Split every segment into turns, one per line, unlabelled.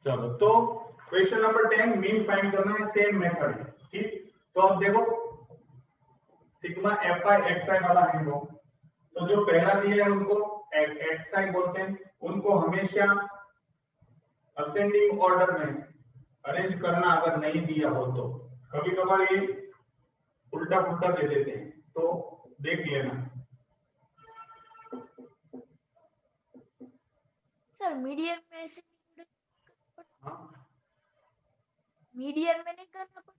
चलो तो question number 10 mean find करना है, सेम मेथड है, ठीक। तो अब देखो सिग्मा एफ आई एक्स आई वाला है वो, तो जो पहला दिया है उनको एक्स आई बोलते हैं, उनको हमेशा असेंडिंग ऑर्डर में अरेंज करना अगर नहीं दिया हो तो। कभी कभार ये उल्टा पुल्टा दे देते हैं, तो देख लेना।
सर मीडियन में ऐसे
हाँ
मीडियन में नहीं करना पड़ता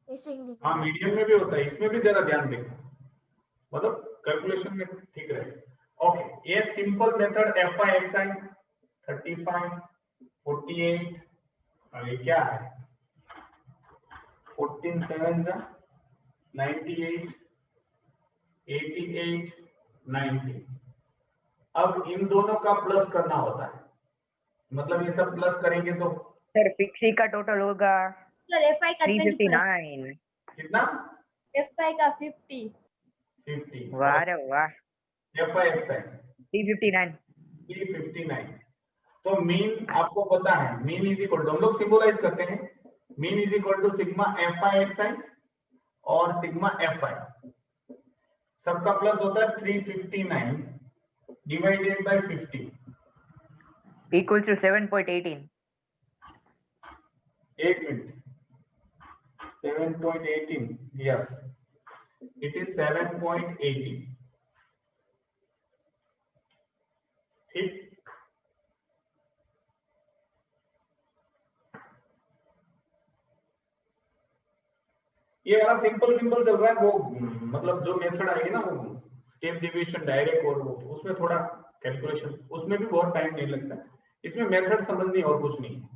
ऐसे ही
हाँ, मीडियम में भी होता है, इसमें भी जरा ध्यान देना, मतलब कैलकुलेशन में ठीक रहे। ओके, ये simple method F I x I 35 48, और ये क्या है 14 7 जा 98 88 90। अब इन दोनों का प्लस करना होता है, मतलब ये सब प्लस करेंगे तो
सर फिक्सी का टोटल होगा
सर एफ आई का
359।
कितना?
एफ आई का 50।
वाह रे वाह,
एफ आई एक्स आई
359।
359। तो मीन आपको पता है, मीन इज इक्वल टू, हम लोग सिंबलाइज करते हैं, mean is equal to sigma F I x I और सिग्मा एफ आई, सबका प्लस होता है 359 डिवाइडेड बाय 50
इक्वल टू 7.18।
एक मिनट, 7.18, यस इट इज 7.18, ठीक। ये वाला सिंपल सिंपल चल रहा है, वो मतलब जो मेथड आएगी ना वो स्टेप डिवीजन डायरेक्ट, और वो उसमें थोड़ा कैलकुलेशन, उसमें भी बहुत टाइम नहीं लगता, इसमें मेथड समझनी और कुछ नहीं है,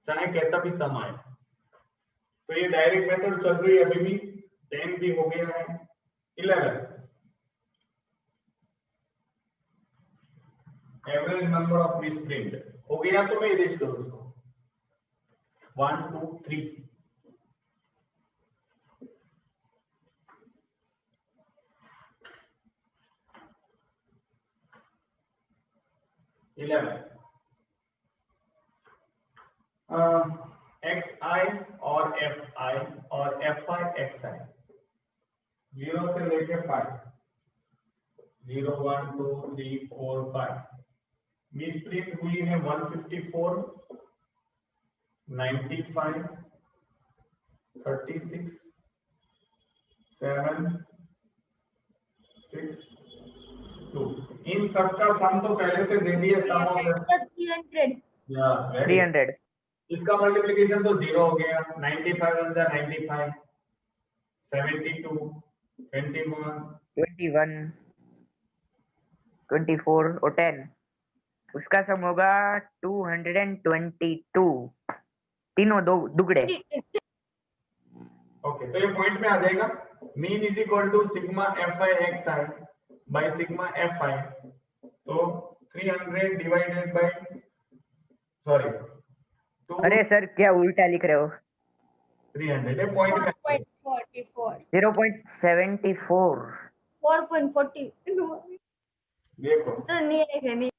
चाहे कैसा भी सम आए। तो ये डायरेक्ट मेथड चल रही है अभी भी, 10 भी हो गया है, 11 एवरेज नंबर ऑफ मिसप्रिंट हो गया, तो मैं इरेज करूं उसको 1 2 3 11 एक्स आई और एफ आई और एफ आई एक्स आई 0 से लेके 5, 0 1 2 3 4 5, मिसप्रिंट हुई है 154 95 36 7 6 2। इन सबका सम तो पहले से दे दिए, सम ऑफ
300।
300।
इसका मल्टीप्लिकेशन तो 0 हो गया, 95 अंदर 95 72 21
21 24 और 10, उसका सम होगा 222। तीनों दो दुगड़े।
ओके, तो ये पॉइंट में आ जाएगा, mean is equal to sigma F I x i by sigma F i, तो 300 डिवाइडेड बाय, सॉरी
अरे सर क्या उल्टा लिख रहे हो?
300 ये पॉइंट में
4.44
0.74।
4.40
देखो
तो नहीं है नहीं।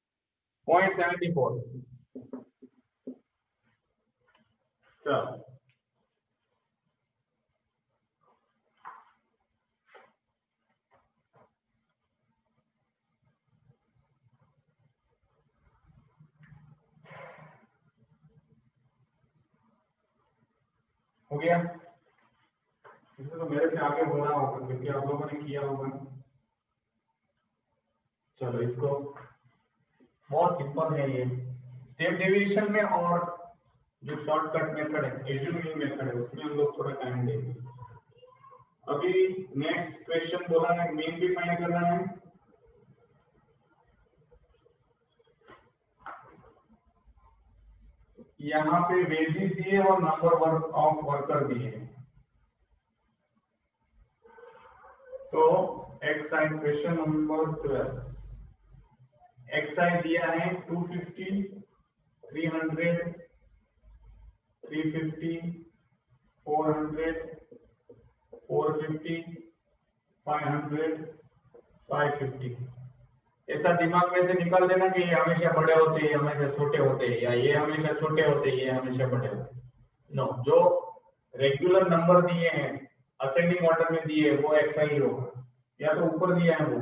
0.74। चलो हो गया, इसे तो मेरे से आगे हो रहा होगा क्योंकि आप लोगों ने किया होगा। चलो इसको, बहुत सिंपल है ये, स्टेप डेविएशन में और जो शॉर्टकट मेथड है एज्यूमिंग मेथड है, उसमें हम लोग थोड़ा टाइम देंगे। अभी नेक्स्ट क्वेश्चन बोला है मीन भी फाइंड करना है। यहाँ पे वेजेस दिए और नंबर ऑफ वर्कर दिए हैं, तो एक्स आई क्वेश्चन नंबर 12, एक्स आई दिया है 250 300 350 400 450 500 550, ऐसा दिमाग में से निकाल देना कि ये हमेशा बड़े होते हैं, हमेशा छोटे होते हैं, या ये हमेशा छोटे होते हैं, ये हमेशा बड़े होते हैं। नो, जो रेगुलर नंबर दिए हैं असेंडिंग ऑर्डर में दिए वो एक्सा ही होगा, या तो ऊपर दिया है वो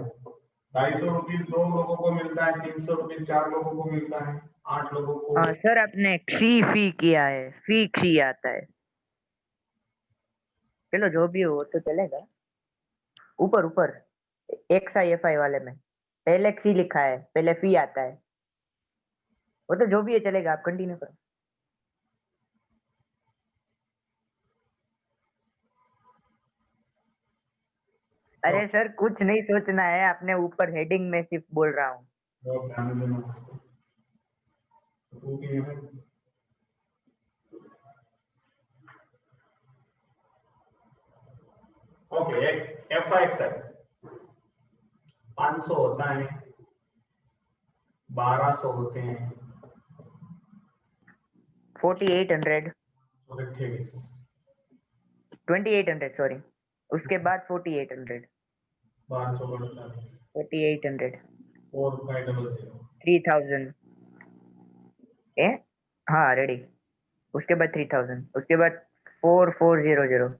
250 2 लोगों को मिलता है, 300 रुपीज 4 लोगों को मिलता है, 8 लोगों को।
हाँ सर, आपने खी फी किया है, फी खी आता है। चलो जो भी हो वो तो चलेगा। ऊपर ऊपर एक्स आई एफ आई वाले में पहले खी लिखा है, पहले फी आता है। वो तो जो भी है चलेगा, आप कंटिन्यू करो। अरे सर कुछ नहीं सोचना है, आपने ऊपर हेडिंग में सिर्फ बोल रहा हूँ।
वो ध्यान देना। तो भी है। ओके, एफ आई एक्स है 500 होता है, 1200 होते हैं,
4800 2800 सॉरी, उसके बाद 4800 4800 3000 ए हाँ रेडी। उसके बाद 3000, उसके बाद 4400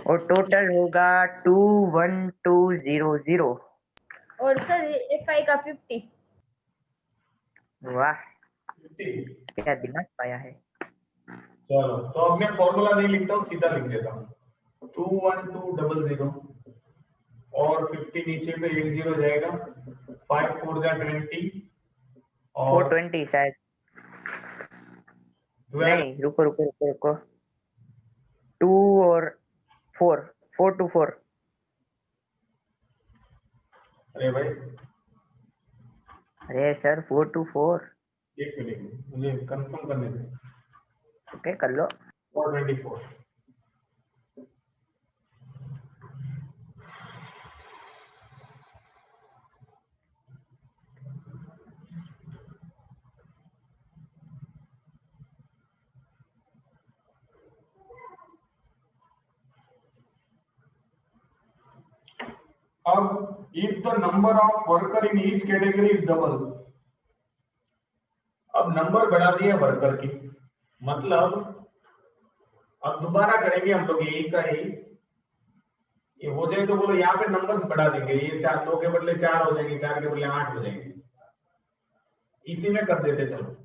और टोटल होगा 21200।
और सर FI का 50।
वाह, क्या दिमाग पाया है।
चलो, तो अब मैं फॉर्मूला नहीं लिखता हूँ, सीधा लिख देता हूँ 21200 और 50 नीचे पे 80 जाएगा, 5 4 जा 20 और
420 शायद
12।
नहीं, रुको रुको रुको रुको, 2 और 4 4 to 4।
अरे भाई
अरे सर 4 to 4।
एक मिनट मुझे कंफर्म करने दे।
ओके कर लो।
424। अब if the number of worker in each category is double, अब नंबर बढ़ा दिया वर्कर की, मतलब अब दोबारा करेंगे हम लोग यही का ही, ये हो जाए तो बोलो यहाँ पे नंबर्स बढ़ा देंगे, ये 4 2 के बदले 4 हो जाएंगे, 4 के बदले 8 हो जाएंगे, इसी में कर देते। चलो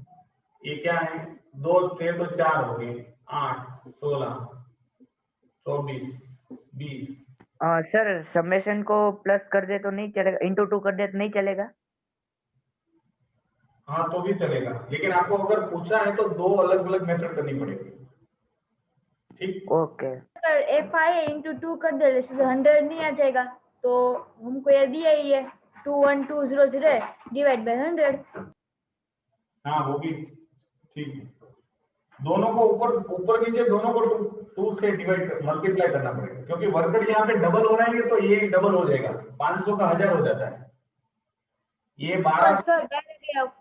ये क्या है, 2 थे तो 4 हो गए, 8 16 24 20।
सर समेशन को प्लस कर दे तो नहीं चलेगा, इंटू 2 कर दे तो नहीं चलेगा?
हाँ तो भी चलेगा, लेकिन आपको अगर पूछा है तो 2 अलग अलग मेथड करनी पड़ेगी। ठीक,
ओके।
सर FI into 2 कर दे, जैसे 100 नहीं आ जाएगा तो हमको ये दिया ही है 21200 डिवाइड बाय 100।
हाँ वो भी ठीक है, दोनों को ऊपर ऊपर नीचे दोनों को 2 से डिवाइड मल्टीप्लाई करना पड़ेगा, क्योंकि वर्कर यहाँ पे डबल हो रहेंगे तो ये डबल हो जाएगा, 500 का 1000 हो जाता है, ये 12।
सर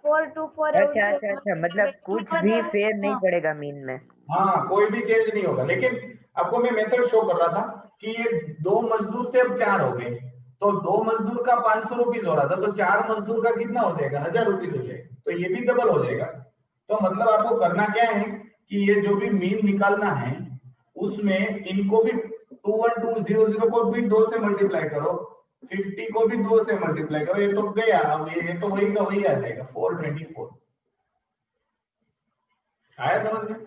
4 to 4 है,
अच्छा अच्छा अच्छा, मतलब कुछ भी फेयर नहीं पड़ेगा मीन में।
हाँ कोई भी चेंज नहीं होगा, लेकिन आपको मैं मेथड शो कर रहा था कि ये 2 मजदूर थे अब 4 हो गए, तो 2 मजदूर का 500 रुपीज हो रहा था, तो 4 मजदूर का कितना हो जाएगा, 1000 रुपीज हो जाएगा, तो ये भी डबल हो जाएगा। तो मतलब आपको करना क्या है कि ये जो भी मीन निकालना है उसमें इनको भी 21200 को भी 2 से मल्टीप्लाई करो, 50 को भी 2 से मल्टीप्लाई करो, ये तो गया, अब ये तो वही का वही आ जाएगा 424। आया समझ में?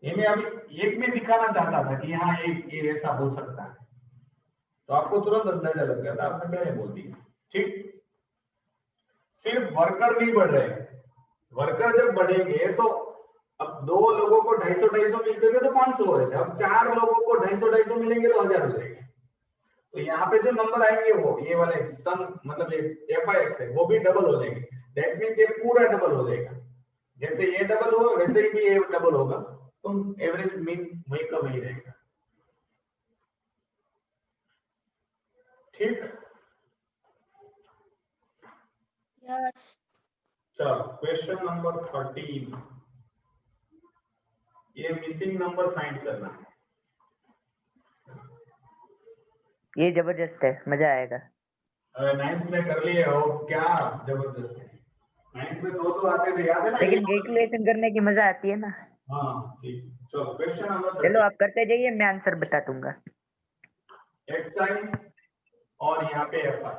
ये मैं अभी एक में दिखाना चाहता था कि हाँ ये ऐसा हो सकता है, तो आपको तुरंत अंदाजा लग गया था, आपने पहले बोल दिया। ठीक, सिर्फ वर्कर नहीं बढ़ रहे, वर्कर जब बढ़ेंगे तो अब 2 लोगों को 250 मिलते थे तो 500 हो रहे थे, अब 4 लोगों को 250 मिलेंगे तो 1000 हो जाएंगे। तो यहाँ पे जो नंबर आएंगे वो ये वाले सम, मतलब ये FIX है, वो भी डबल हो जाएंगे। दैट मींस ये पूरा डबल हो जाएगा, जैसे ये डबल होगा वैसे ही भी ये डबल होगा, तो एवरेज मीन वही का वही रहेगा। ठीक,
यस।
चलो क्वेश्चन नंबर 13, ये मिसिंग नंबर फाइंड करना है।
ये जबरदस्त है, मजा आएगा।
नाइन्थ में कर लिए हो, क्या जबरदस्त है। नाइन्थ में दो आते थे, याद है ना?
लेकिन कैलकुलेशन करने की मजा आती है ना।
हाँ ठीक, चलो क्वेश्चन नंबर
चलो आप करते जाइए, मैं आंसर बता दूंगा।
एक्स आई और यहाँ पे एफ आई,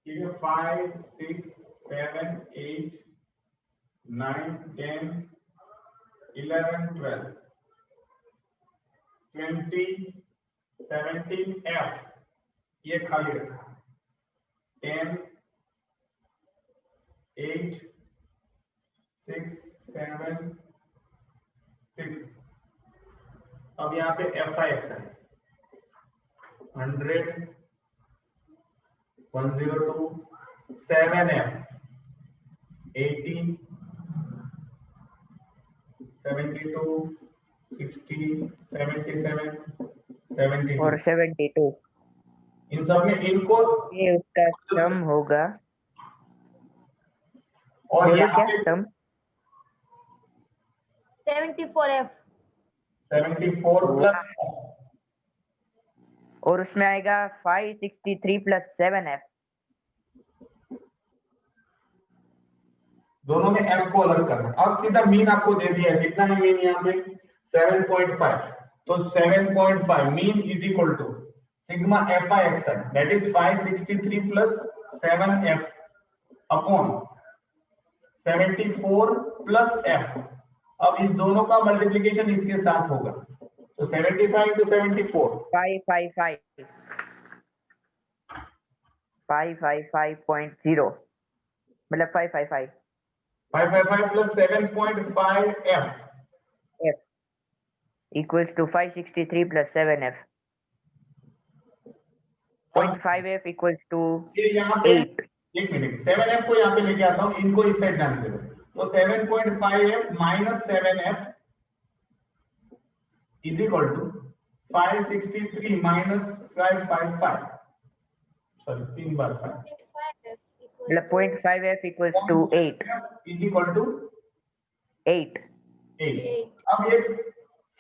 ठीक है। 5 6 7 8 9 10 11 12 20 17 एफ, ये खाली रखा। 10 8 6 7 6। अब यहाँ पे F I x I 100 102 7 F 80 72 60 77 72।
और 72,
इन सब में इनको
ये उसका सम होगा।
और
बोलो
यहाँ
क्या
पे
सम?
74F
74 प्लस,
और उसमें आएगा 563 प्लस 7F।
दोनों में एफ को अलग करना है। अब सीधा मीन आपको दे दिया है, कितना है मीन यहाँ पे 7.5, तो 7.5 mean is equal to sigma F I x i, that is 563 plus 7F upon 74 plus f. अब इस दोनों का मल्टीप्लीकेशन इसके साथ होगा, तो 75 to 74
555 555.0 मतलब 555
555 plus 7.5 f
F equals to 563 plus 7F. 0.5F equals to
ये यहाँ पे
8.
एक मिनट, 7f को यहाँ पे लेके आता हूँ, इनको इस साइड जाने दे दो। तो 7.5f minus 7f is equal to 563 minus 555, sorry 3 बार 5
मतलब 0.5F equals to 8.
Is equal to
8.
8। अब ये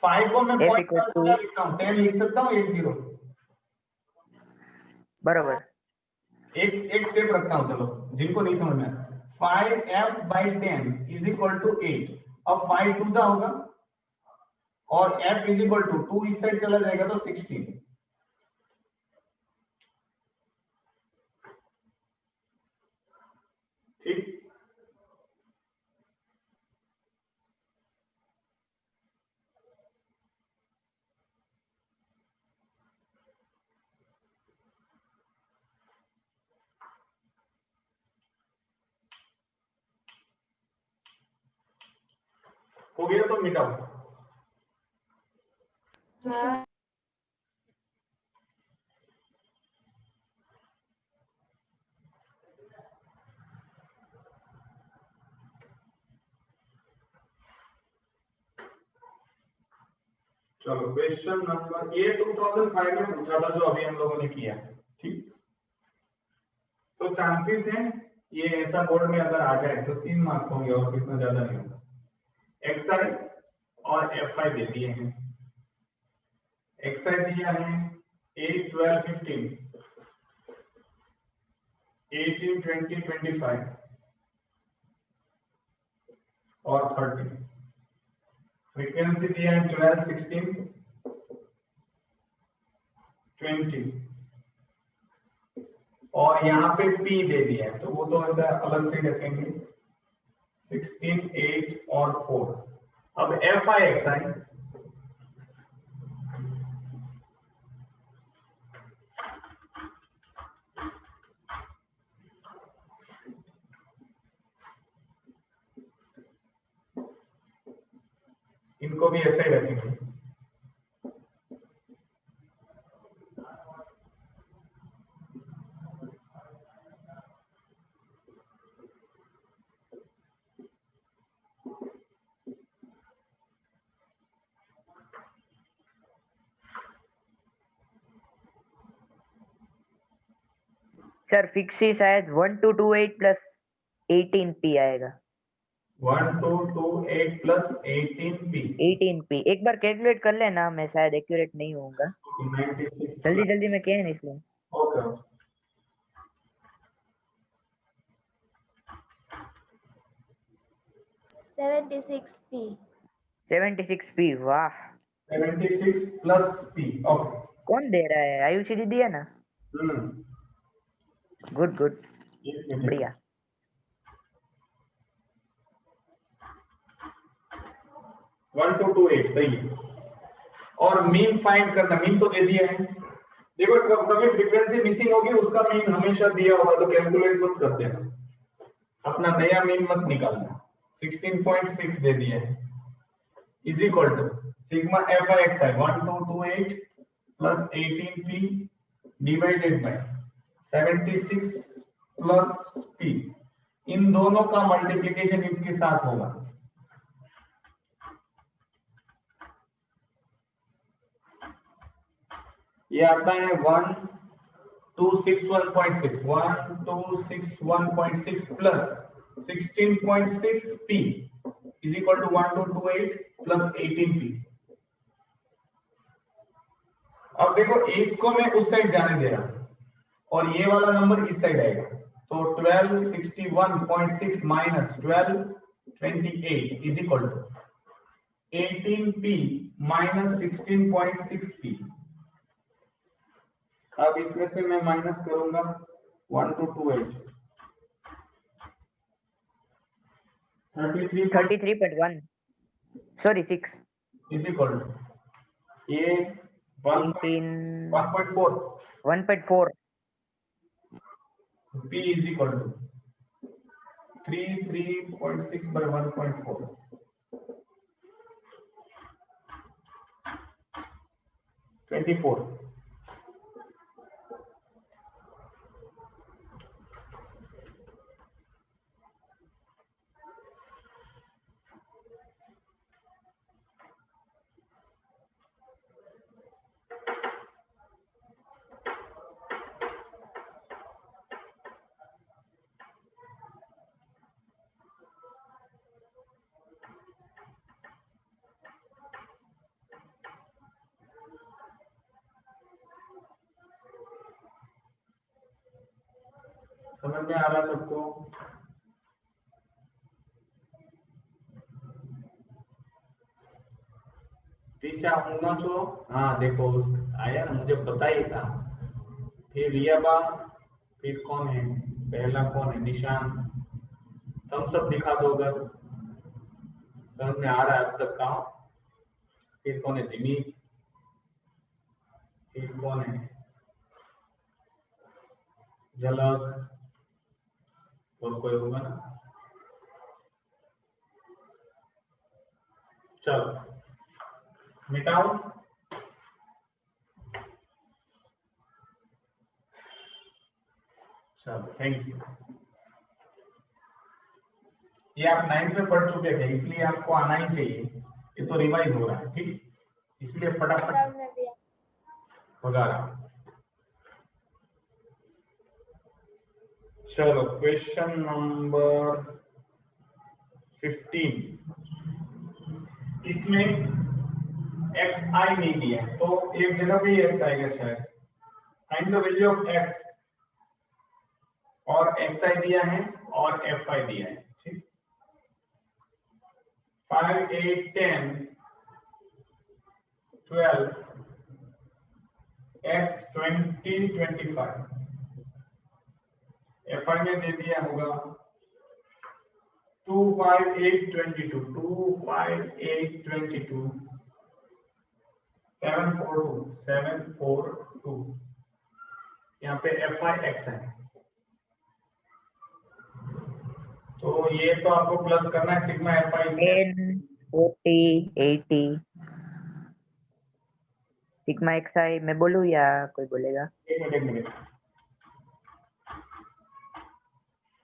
5 को मैं
F
पॉइंट
equals to
पर लिखता हूँ, 10 लिख सकता हूँ, 80
बराबर।
एक स्टेप रखता हूं, चलो जिनको नहीं समझ में आया। 5f by 10 is equal to 8। अब 5 2 जा होगा और f इज इक्वल टू 2 इस साइड चला जाएगा तो 16। ठीक, हो गया तो मिटाओ।
हाँ
चलो क्वेश्चन नंबर, ये 2005 में पूछा था जो अभी हम लोगों ने किया, ठीक। तो चांसेस हैं ये ऐसा बोर्ड में अगर आ जाए तो 3 मार्क्स होंगे और कितना ज्यादा नहीं होगा। एक्स आई और एफ आई दे दिए हैं। एक्स आई दिया है 8 12 15 18 20 25 और 30। फ्रीक्वेंसी दिया है 12 16 20 और यहाँ पे P दे दिया है, तो वो तो ऐसा अलग से रखेंगे 16 8 और 4। अब एफ आई एक्स आई, इनको भी ऐसे ही रखेंगे।
सर फिक्स ही शायद 1228 प्लस 18P आएगा।
1228 128 प्लस 18p
18p एक बार कैलकुलेट कर लेना, मैं शायद एक्यूरेट नहीं होऊंगा,
96
जल्दी जल्दी में क्या है ना इसलिए।
ओके
76p
76p, वाह
76 प्लस p ओके
कौन दे रहा है? आयुषी दीदी है ना? गुड गुड,
एक मिनट
बढ़िया।
1228 सही है। और मीन फाइंड करना, मीन तो दे दिया है। देखो कभी फ्रीक्वेंसी मिसिंग होगी, उसका मीन हमेशा दिया होगा, तो कैलकुलेट मत कर देना, अपना नया मीन मत निकालना। 16.6 दे दिया है, is equal to sigma F I x i 1228 plus 18p divided by 76 plus p, इन दोनों का मल्टीप्लीकेशन इसके साथ होगा। ये आता है 1261.6 1261.6 plus 16.6p is equal to 1228 plus 18p। अब देखो इसको मैं उस साइड जाने दे रहा हूं और ये वाला नंबर इस साइड आएगा, तो 1261.6 minus 1228 is equal to 18p minus 16.6p। अब इसमें से मैं माइनस करूंगा 1228
33.1 सॉरी 6
इज इक्वल टू ये 1.4
1.4
p is equal to 3.6 by 1.4 24। समझ में आ रहा सबको? तीसरा होना छो, हाँ देखो आया ना, मुझे पता ही था। फिर रियाबा, फिर कौन है पहला, कौन है निशान, तुम सब दिखा दो अगर समझ में आ रहा है अब तक का। फिर कौन है जिमी, फिर कौन है झलक, और कोई होगा ना? चलो मिटाओ। चलो थैंक यू। ये आप 9th में पढ़ चुके थे, इसलिए आपको आना ही चाहिए, ये तो रिवाइज हो रहा है, ठीक, इसलिए फटाफट होगा रहा। चलो क्वेश्चन नंबर 15, इसमें एक्स आई नहीं दिया है, तो एक जगह भी एक्स आएगा शायद। Find the value of x, और एक्स आई दिया है और एफ आई दिया है, ठीक। 5 8 10 12 x 20 25, एफ आई में दे दिया होगा 2 5 8 22 2 5 8 22 7 4 2 7 4 2, यहाँ पे एफ आई एक्स है, तो ये तो आपको प्लस करना है sigma F I
10 40 80 sigma X I मैं बोलूं या कोई बोलेगा?
एक मिनट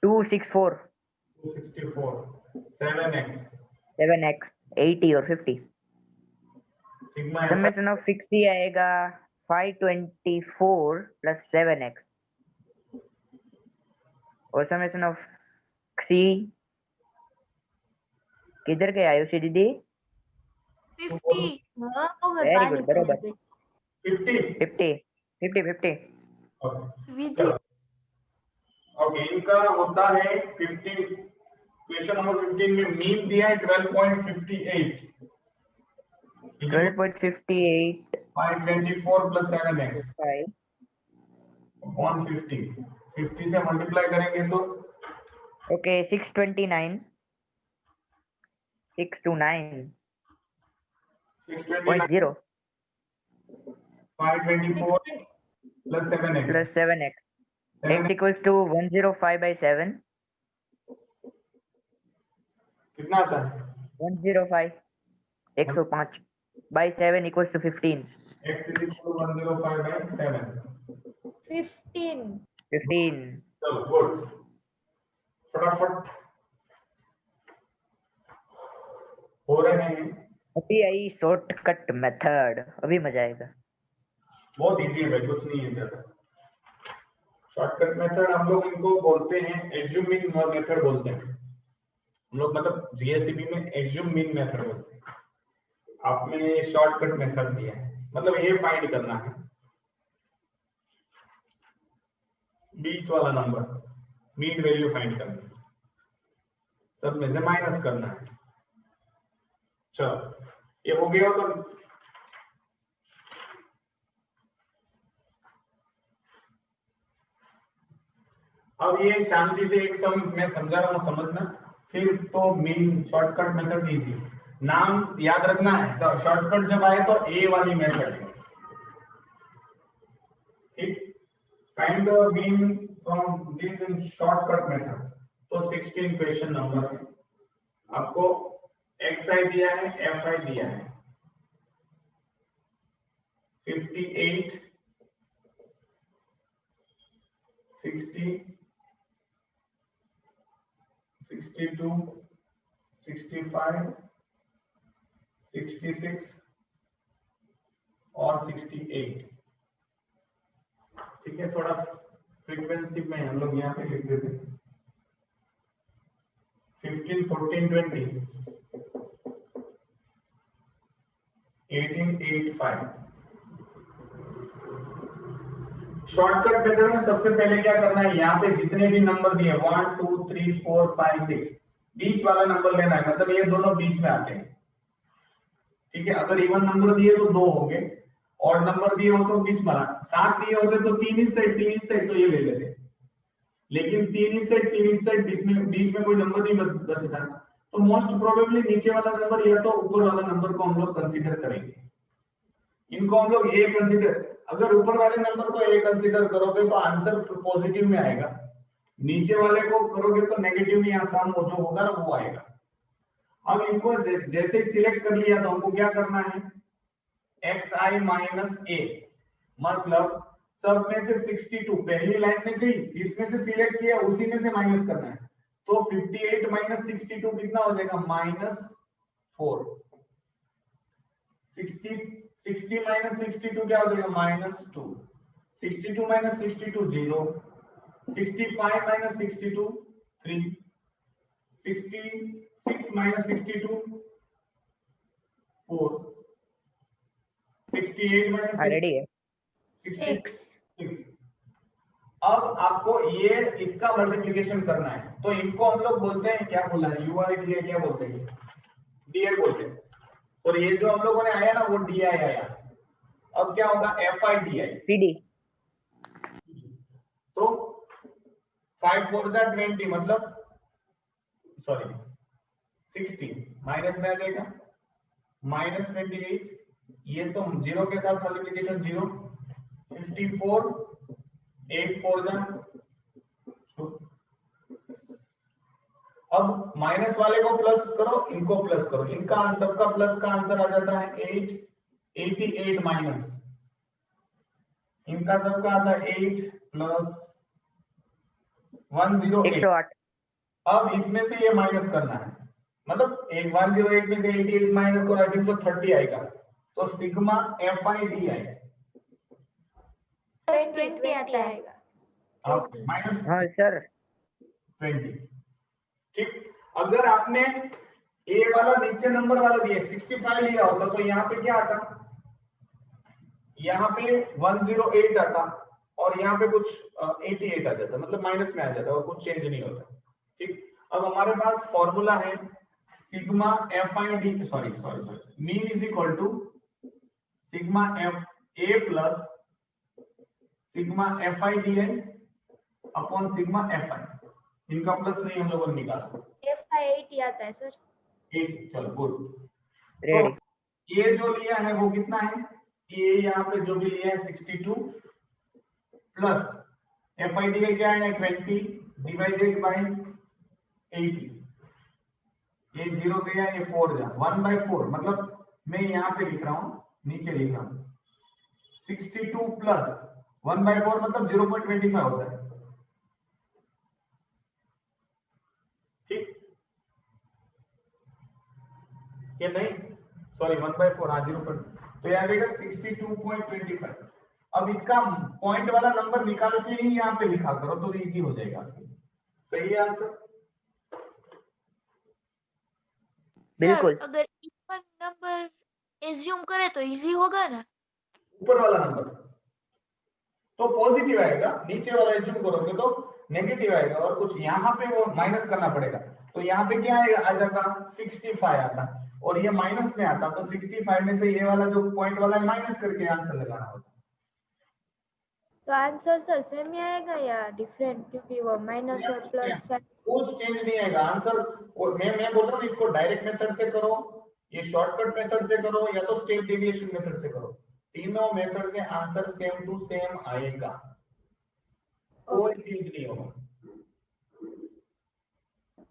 264
264 7x
7x 80 और 50
सिग्मा एफ
समेशन ऑफ 60 आएगा 524 प्लस 7x और समेशन ऑफ 3 किधर गए आयुषी दीदी?
50
हाँ वो मैं
Very
पानी
good, बराबर।
पीने गई।
50
50
विधि
ओके इनका होता है 15 क्वेश्चन नंबर 15 में मीन दिया है 12.58
12.58
524 plus 7x
5
upon 50 50 से मल्टीप्लाई करेंगे तो
okay 629 629.0
629 524 plus 7x
plus 7x x equals to 105 by 7
कितना आता है
105 105 by 7 equals to 15
x is equal to 105 by 7
15
15
चलो गुड फटाफट हो रहे हैं
अभी आई शॉर्टकट मेथड अभी मजा आएगा
बहुत इजी है भाई कुछ नहीं है ज्यादा शॉर्टकट मेथड हम लोग इनको बोलते हैं एज्यूम मीन मेथड बोलते हैं हम लोग मतलब जीएससीबी में एज्यूम मीन मेथड बोलते हैं आपने शॉर्टकट मेथड दिया है मतलब ये फाइंड करना है बीच वाला नंबर मीन वैल्यू फाइंड करना है सब में से माइनस करना है चलो ये हो गया तो अब ये शांति से एक सम मैं समझा रहा हूं समझना फिर तो मीन शॉर्टकट मेथड इजी नाम याद रखना है शॉर्टकट जब आए तो ए वाली मेथड है ठीक find the mean from this in shortcut method तो 16 क्वेश्चन नंबर है आपको xi दिया है fi दिया है 58 60 62 65 66 और 68 ठीक है थोड़ा फ्रीक्वेंसी में हम लोग यहाँ पे लिख देते हैं 15 14 20 18 85 शॉर्टकट मेथड में सबसे पहले क्या करना है यहाँ पे जितने भी नंबर दिए 1 2 3 4 5 6 बीच वाला नंबर लेना है मतलब ये दोनों बीच में आते हैं ठीक है अगर इवन नंबर दिए तो दो होंगे और नंबर दिए हो तो बीच में 7 दिए होते तो 3 इस साइड तो ये ले लेते लेकिन 3 इस साइड बीच में कोई नंबर नहीं बचता तो मोस्ट प्रोबेबली नीचे वाला नंबर या तो ऊपर वाला नंबर को हम लोग कंसीडर करेंगे इनको हम लोग ए कंसीडर अगर ऊपर वाले नंबर को ए कंसीडर करोगे तो आंसर पॉजिटिव में आएगा नीचे वाले को करोगे तो नेगेटिव में आसाम जो होगा ना वो आएगा अब इनको जैसे ही सिलेक्ट कर लिया तो हमको क्या करना है xi माइनस a मतलब सब में से 62 पहली लाइन में से ही जिसमें से सिलेक्ट किया उसी में से माइनस करना है तो 58 माइनस 62 कितना हो जाएगा -4 60 माइनस 62 क्या हो जाएगा -2 62 minus 62 0 65 minus 62 3 66 minus 62 4 68 minus
ready है
66 अब आपको ये इसका मल्टीप्लिकेशन करना है तो इनको हम लोग बोलते हैं क्या बोला है यूआई डी क्या बोलते हैं डीआई बोलते हैं और ये जो हम लोगों ने आया ना वो डीआई आया अब क्या होगा F I D I
PD
तो 5 4 20 मतलब सॉरी 16 माइनस में आ जाएगा -28 ये तो 0 के साथ मल्टीप्लिकेशन 0 54 8 4 जा अब माइनस वाले को प्लस करो इनको प्लस करो इनका आंसर का प्लस का आंसर आ जाता है 8 88 माइनस इनका सबका आता है 8 प्लस 108
108
अब इसमें से ये माइनस करना है मतलब 108 में से 88 माइनस करो आई थिंक सो 30 आएगा तो सिग्मा एफ आई डी आएगा
20 आता है
माइनस
हाँ सर
20 ठीक अगर आपने ए वाला नीचे नंबर वाला दिया 65 लिया होता तो यहाँ पे क्या आता, यहाँ पे 108 आता और यहाँ पे कुछ 88 आ जाता, मतलब माइनस में आ जाता और कुछ चेंज नहीं होता। ठीक, अब हमारे पास फॉर्मूला है sigma FID, sorry mean is equal to sigma FA plus sigma FIDI upon sigma FI। इनका प्लस नहीं हम लोगों ने निकाला,
FI 80 आता है सर।
8, चलो गुड।
रेडी।
तो ये जो लिया है वो कितना है, ये यहाँ पे जो भी लिया है 62 प्लस FIDI क्या है 20 डिवाइडेड बाय 80, ये 0 गया, ये 4 गया, 1/4, मतलब मैं यहाँ पे लिख रहा हूँ, नीचे लिख रहा हूँ 62 प्लस 1/4 मतलब 0.25 होता है। ठीक, ये नहीं, सॉरी 1/4, हाँ 0. तो यहाँ देगा 62.25। अब इसका पॉइंट वाला नंबर निकाल के ही यहाँ पे लिखा करो तो इजी हो जाएगा। सही है आंसर?
बिल्कुल।
सर अगर इवन नंबर एज्यूम करे तो इजी होगा ना?
ऊपर वाला नंबर तो पॉजिटिव आएगा, नीचे वाला एज्यूम करोगे तो नेगेटिव आएगा और कुछ यहाँ पे वो माइनस करना पड़ेगा। तो यहाँ पे क्या आएगा, आ जाएगा 65 आता और ये माइनस में आता, तो 65 में से ये वाला जो पॉइंट वाला है माइनस करके आंसर लगाना होता।
तो आंसर सर सेम ही आएगा या डिफरेंट, क्योंकि वो माइनस और प्लस
कुछ चेंज नहीं आएगा आंसर। मैं बोल रहा हूँ इसको डायरेक्ट मेथड से करो, ये शॉर्टकट मेथड से करो या तो स्टेप डेविएशन मेथड से करो, तीनों मेथड से आंसर सेम टू सेम आएगा, कोई चेंज नहीं होगा।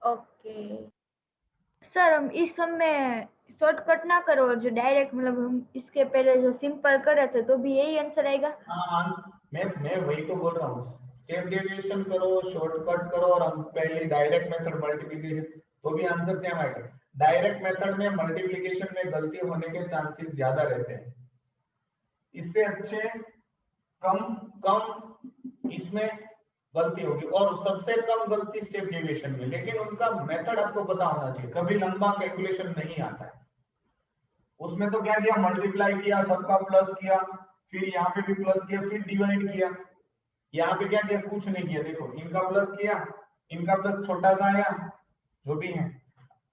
ओके सर, हम इस समय शॉर्टकट ना करो और जो डायरेक्ट मतलब हम इसके पहले जो सिंपल कर रहे थे तो भी यही आंसर आएगा।
हाँ, मैं वही तो बोल रहा हूँ, स्टेप डेविएशन करो, शॉर्टकट करो और हम पहले डायरेक्ट मेथड मल्टीप्लिकेशन तो भी आंसर सेम आएगा। डायरेक्ट मेथड में मल्टीप्लिकेशन में गलती होने के चांसेस ज्यादा रहते हैं, इससे अच्छे कम इसमें गलती होगी और सबसे कम गलती स्टेप डेविएशन में, लेकिन उनका मेथड आपको पता होना चाहिए। कभी लंबा कैलकुलेशन नहीं आता है उसमें, तो क्या किया, मल्टीप्लाई किया, सबका प्लस किया, फिर यहाँ पे भी प्लस किया, फिर डिवाइड किया। यहाँ पे क्या किया, कुछ नहीं किया, देखो इनका प्लस किया, इनका प्लस छोटा सा आया जो भी है,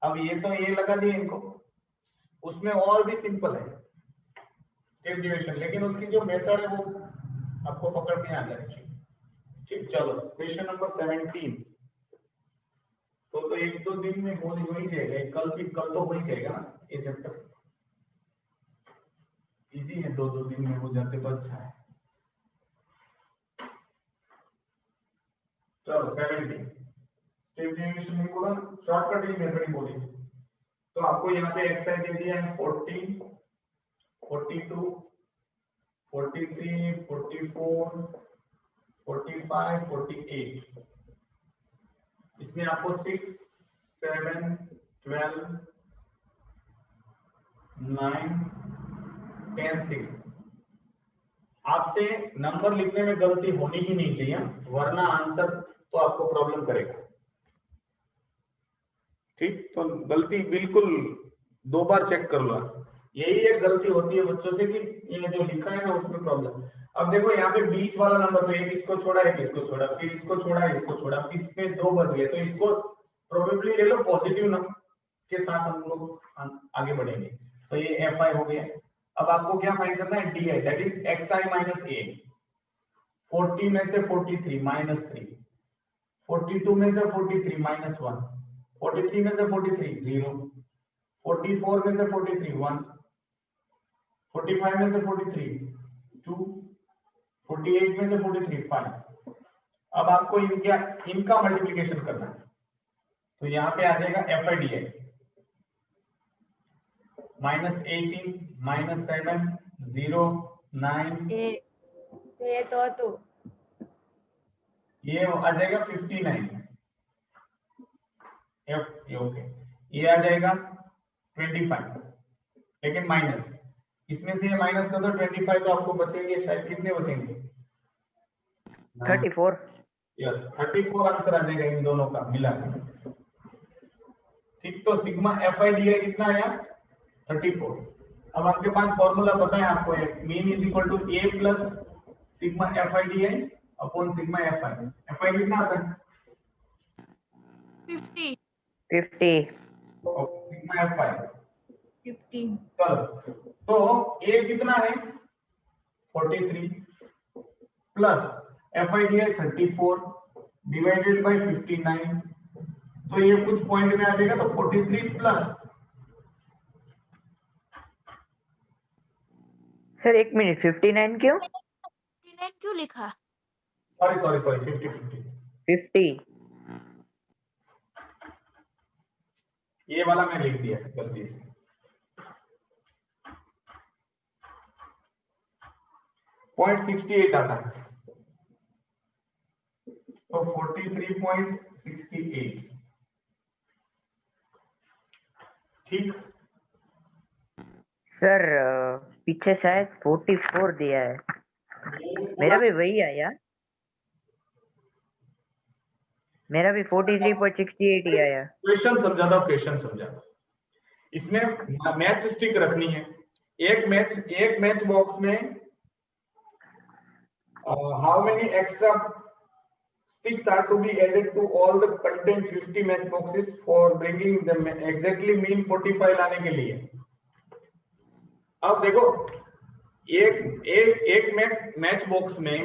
अब ये तो ये लगा दिया इनको, उसमें और भी सिंपल है स्टेप डेविएशन, लेकिन उसकी जो मेथड है वो आपको पकड़ में आ जाएगी। ठीक, चलो क्वेश्चन नंबर 17। तो 1-2 दिन में हो ही जाएगा, कल तो हो ही जाएगा ना ये चैप्टर, इजी है, 2-2 दिन में हो जाते तो अच्छा है। चलो 17 स्टेप डेविएशन नहीं बोला, शॉर्टकट ही मेथड ही बोली। तो आपको यहाँ पे एक्सआई दे दिया है 40, 42, 43, 44, 45, 48। इसमें आपको 6, 7, 12, 9, 10, 6 आपसे नंबर लिखने में गलती होनी ही नहीं चाहिए, वरना आंसर तो आपको प्रॉब्लम करेगा। ठीक, तो गलती बिल्कुल 2 बार चेक कर लो, यही एक गलती होती है बच्चों से कि ये जो लिखा है ना उसमें प्रॉब्लम। अब देखो यहाँ पे बीच वाला नंबर, तो एक इसको छोड़ा, एक इसको छोड़ा, फिर इसको छोड़ा, इसको छोड़ा, बीच में 2 बच गए, तो इसको प्रोबेबली ले लो पॉजिटिव नंबर के साथ हम लोग आगे बढ़ेंगे। तो ये FI हो गया। अब आपको क्या फाइंड करना है, DI, that is XI minus A। 40 में से 43 माइनस 3, 42 में से 43 माइनस 1, 43 में से 43 0, 44 में से 43 1, 45 में से 43 2, 48 में से 43 5। अब आपको इनका मल्टीप्लिकेशन करना है, तो यहाँ पे आ जाएगा FIDI -18 -7 0 9,
ये तो
ये आ जाएगा 59 ओके, ये आ जाएगा 25, लेकिन माइनस, इसमें से ये माइनस कर दो 25, तो आपको बचेंगे शायद कितने बचेंगे,
34।
यस 34 आंसर आ जाएगा इन दोनों का मिला के। ठीक, तो सिग्मा FIDI कितना आया 34। अब आपके पास फॉर्मूला पता है आपको, mean is equal to A plus sigma FIDI upon sigma FI। FI कितना आता है
50
और सिग्मा FI
50।
चलो, तो A कितना है 43 प्लस FIDI 34 डिवाइडेड बाय 59, तो ये कुछ पॉइंट में आ जाएगा, तो 43 प्लस,
सर एक मिनट 59 क्यों?
59 क्यों लिखा?
सॉरी 50 ये वाला मैं लिख दिया गलती से। पॉइंट 68 आता है, तो 43.68 ठीक।
सर पीछे शायद 44 दिया है, मेरा भी वही आया, मेरा भी 43.68 ही आया।
क्वेश्चन समझा था, क्वेश्चन समझा। इसमें मैच स्टिक रखनी है, एक मैच बॉक्स में how many extra sticks are to be added to all the content 50 match boxes for bringing the exactly mean 45 लाने के लिए। अब देखो एक मैच बॉक्स में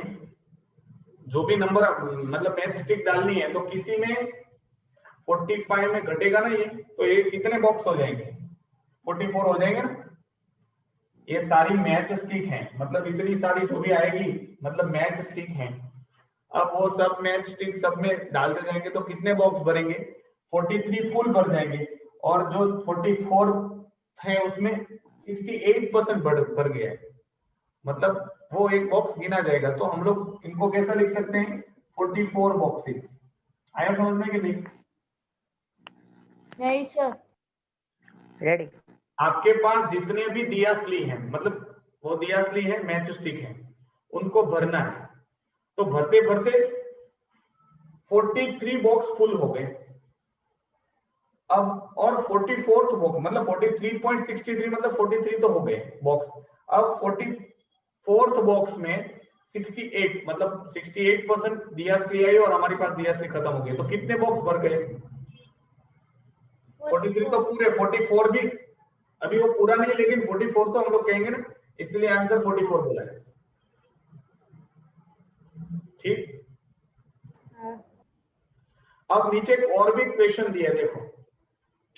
जो भी नंबर मतलब मैच स्टिक डालनी है, तो किसी में 45 में घटेगा ना ये, तो ये कितने बॉक्स हो जाएंगे 44 हो जाएंगे ना। ये सारी मैच स्टिक हैं, मतलब इतनी सारी जो भी आएगी मतलब मैच स्टिक हैं। अब वो सब मैच स्टिक सब में डालते जाएंगे तो कितने बॉक्स भरेंगे 43 फुल भर जाएंगे, और जो 44 है उसमें 68% भर गया है, मतलब वो एक बॉक्स गिना जाएगा। तो हम लोग इनको कैसा लिख सकते हैं 44 बॉक्सेस। आया समझ में कि नहीं?
नहीं सर।
रेडी।
आपके पास जितने भी दियासली हैं, मतलब वो दियासली है मैच स्टिक है, उनको भरना है। तो भरते भरते 43 बॉक्स फुल हो गए। अब और 44th बॉक्स मतलब 43.63 मतलब 43 तो हो गए बॉक्स। अब 44th बॉक्स में 68 मतलब 68% दियासली आई और हमारे पास दियासली खत्म हो गई, तो कितने बॉक्स भर गए 43 तो पूरे, 44 भी अभी वो पूरा नहीं, लेकिन 44 तो हम लोग कहेंगे ना, इसलिए आंसर 44 बोला है। ठीक। अब नीचे एक और भी क्वेश्चन दिया है, देखो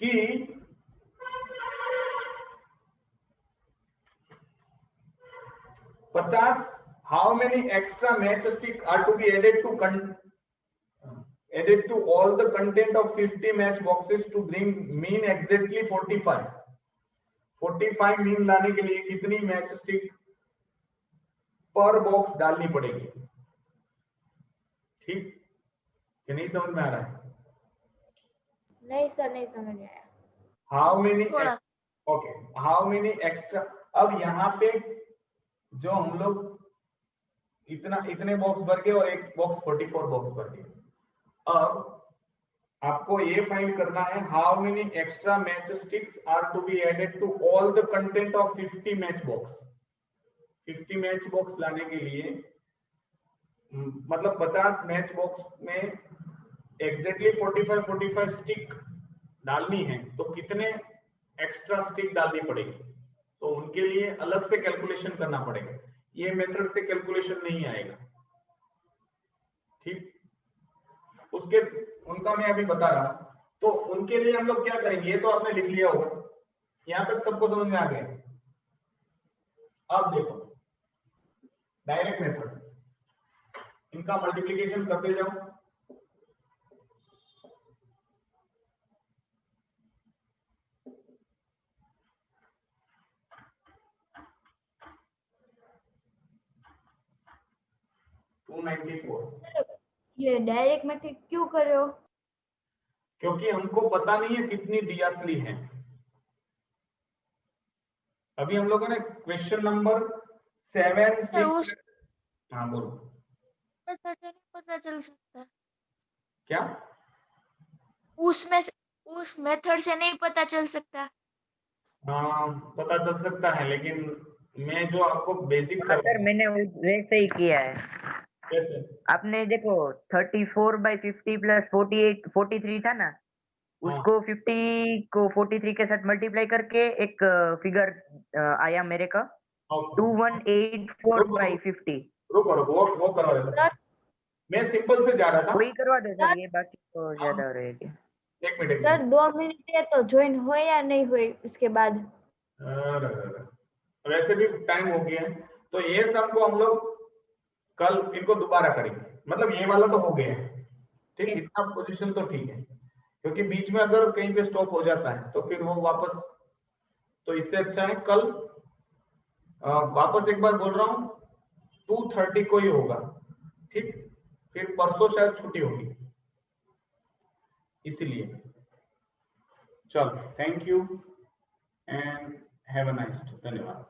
कि how many extra match stick are to be added to all the content of 50 match boxes to bring mean exactly 45 mean लाने के लिए कितनी मैच स्टिक पर बॉक्स डालनी पड़ेगी। ठीक कि नहीं समझ में आ रहा है?
नहीं सर, नहीं समझ में आया।
हाउ मेनी
थोड़ा
ओके, हाउ मेनी एक्स्ट्रा। अब यहाँ पे जो हम लोग इतने बॉक्स भर गए और एक बॉक्स 44 बॉक्स भर गए। अब आपको ये फाइंड करना है how many extra match sticks are to be added to all the content of 50 match box. 50 match box लाने के लिए मतलब 50 मैच बॉक्स में एग्जैक्टली 45 स्टिक डालनी है, तो कितने एक्स्ट्रा स्टिक डालनी पड़ेगी, तो उनके लिए अलग से कैलकुलेशन करना पड़ेगा। ये मेथड से कैलकुलेशन नहीं आएगा। ठीक, उसके उनका मैं अभी बता रहा हूं। तो उनके लिए हम लोग क्या करेंगे, ये तो आपने लिख लिया होगा, यहां तक सबको समझ में आ गया। अब देखो डायरेक्ट मेथड, इनका मल्टीप्लिकेशन करते जाओ।
ये डायरेक्ट मेथड क्यों कर रहे हो?
क्योंकि हमको पता नहीं है कितनी दियासली है। अभी हम लोगों ने क्वेश्चन नंबर 7
सर उस
हाँ बोलो
मेथड से नहीं पता चल सकता,
क्या?
उस मेथड से नहीं पता चल सकता?
हाँ पता चल सकता है, लेकिन मैं जो आपको बेसिक
हाँ
कर
सर, मैंने वैसे ही किया है।
कैसे?
आपने देखो 34/50 प्लस 43 था ना,
हाँ
उसको 50 को 43 के साथ मल्टीप्लाई करके एक फिगर आया मेरे का
ओके।
2184/50।
रुको रुको, वो करवा देता
सर
हूँ। मैं सिंपल से जा रहा था।
वही करवा दो
सर
सर, ये बाकी तो ज्यादा हो रहेगी।
एक मिनट एक
सर
मिनट।
2 मिनट है तो ज्वाइन हो या नहीं हुए उसके बाद?
अरे, वैसे भी टाइम हो गया है, तो ये सब को हम लोग कल इनको दोबारा करेंगे। मतलब ये वाला तो हो गया है, ठीक, इतना पोजीशन तो ठीक है, क्योंकि बीच में अगर कहीं पे स्टॉप हो जाता है तो फिर वो वापस, तो इससे अच्छा है कल वापस एक बार बोल रहा हूँ 2:30 को ही होगा, ठीक। फिर परसों शायद छुट्टी होगी, इसीलिए। चलो, thank you and have a nice day. धन्यवाद।